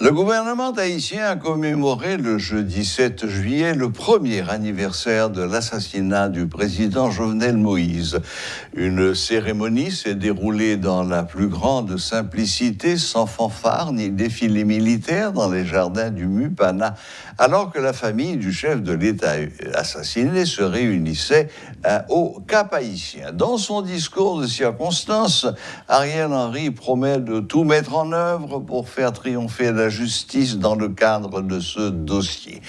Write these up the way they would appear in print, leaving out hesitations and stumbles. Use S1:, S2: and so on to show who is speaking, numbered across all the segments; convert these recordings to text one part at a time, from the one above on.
S1: Le gouvernement haïtien a commémoré le jeudi 7 juillet le premier anniversaire de l'assassinat du président Jovenel Moïse. Une cérémonie s'est déroulée dans la plus grande simplicité, sans fanfare ni défilé militaire dans les jardins du Mupana, alors que la famille du chef de l'État assassiné se réunissait au Cap Haïtien. Dans son discours de circonstance, Ariel Henry promet de tout mettre en œuvre pour faire triompher la justice dans le cadre de ce dossier.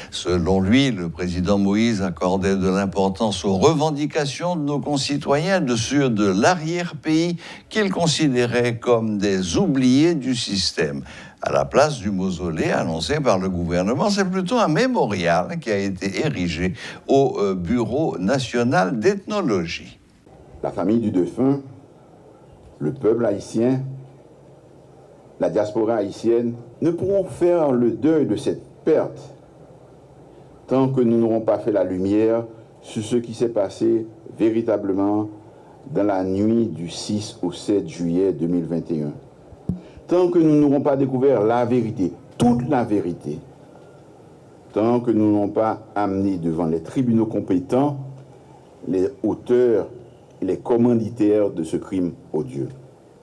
S1: Selon lui, le président Moïse accordait de l'importance aux revendications de nos concitoyens de ceux de l'arrière-pays qu'il considérait comme des oubliés du système. À la place du mausolée annoncé par le gouvernement, c'est plutôt un mémorial qui a été érigé au Bureau national d'ethnologie.
S2: La famille du défunt, le peuple haïtien, la diaspora haïtienne ne pourront faire le deuil de cette perte tant que nous n'aurons pas fait la lumière sur ce qui s'est passé véritablement dans la nuit du 6 au 7 juillet 2021. Tant que nous n'aurons pas découvert la vérité, toute la vérité, tant que nous n'aurons pas amené devant les tribunaux compétents les auteurs et les commanditaires de ce crime odieux.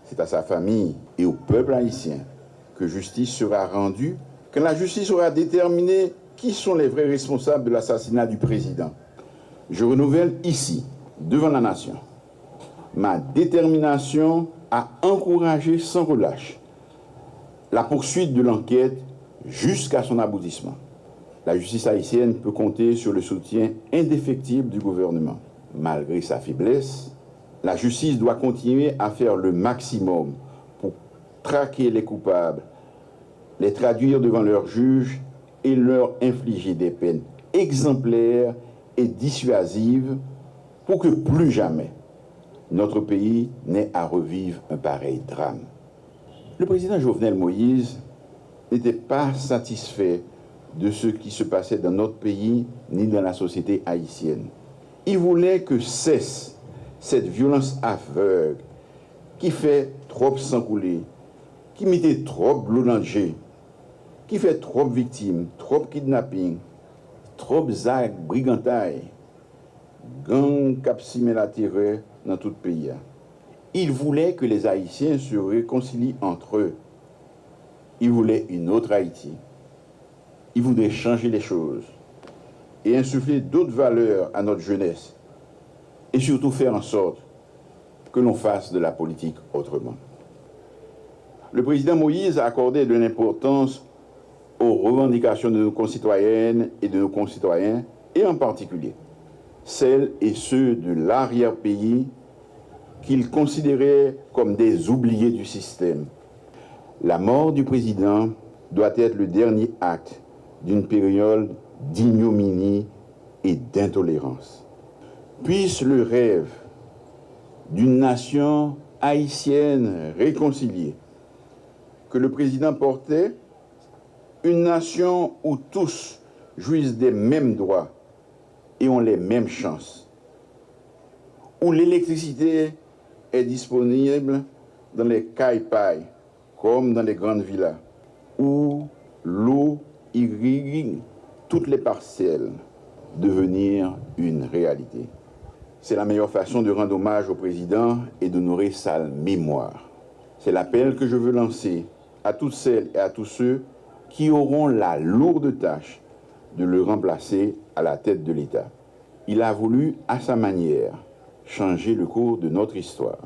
S2: C'est à sa famille et au peuple haïtien que justice sera rendue, que la justice aura déterminé qui sont les vrais responsables de l'assassinat du président. Je renouvelle ici, devant la nation, ma détermination à encourager sans relâche la poursuite de l'enquête jusqu'à son aboutissement. La justice haïtienne peut compter sur le soutien indéfectible du gouvernement. Malgré sa faiblesse, la justice doit continuer à faire le maximum pour traquer les coupables, les traduire devant leurs juges et leur infliger des peines exemplaires et dissuasives pour que plus jamais notre pays n'ait à revivre un pareil drame. Le président Jovenel Moïse n'était pas satisfait de ce qui se passait dans notre pays ni dans la société haïtienne. Il voulait que cesse cette violence aveugle qui fait trop sang couler, qui mettait trop de l'eau dans le jet, qui fait trop de victimes, trop de kidnapping, trop d'actes, brigantailles, gang capsimé la terreur dans tout le pays. Il voulait que les Haïtiens se réconcilient entre eux. Il voulait une autre Haïti. Il voulait changer les choses et insuffler d'autres valeurs à notre jeunesse. Et surtout faire en sorte que l'on fasse de la politique autrement. Le président Moïse a accordé de l'importance aux revendications de nos concitoyennes et de nos concitoyens, et en particulier celles et ceux de l'arrière-pays qu'il considérait comme des oubliés du système. La mort du président doit être le dernier acte d'une période d'ignominie et d'intolérance. Puisse le rêve d'une nation haïtienne réconciliée que le président portait, une nation où tous jouissent des mêmes droits et ont les mêmes chances, où l'électricité est disponible dans les cailles-pailles comme dans les grandes villas, où l'eau irrigue toutes les parcelles, devenir une réalité. C'est la meilleure façon de rendre hommage au président et d'honorer sa mémoire. C'est l'appel que je veux lancer à toutes celles et à tous ceux qui auront la lourde tâche de le remplacer à la tête de l'État. Il a voulu, à sa manière, changer le cours de notre histoire.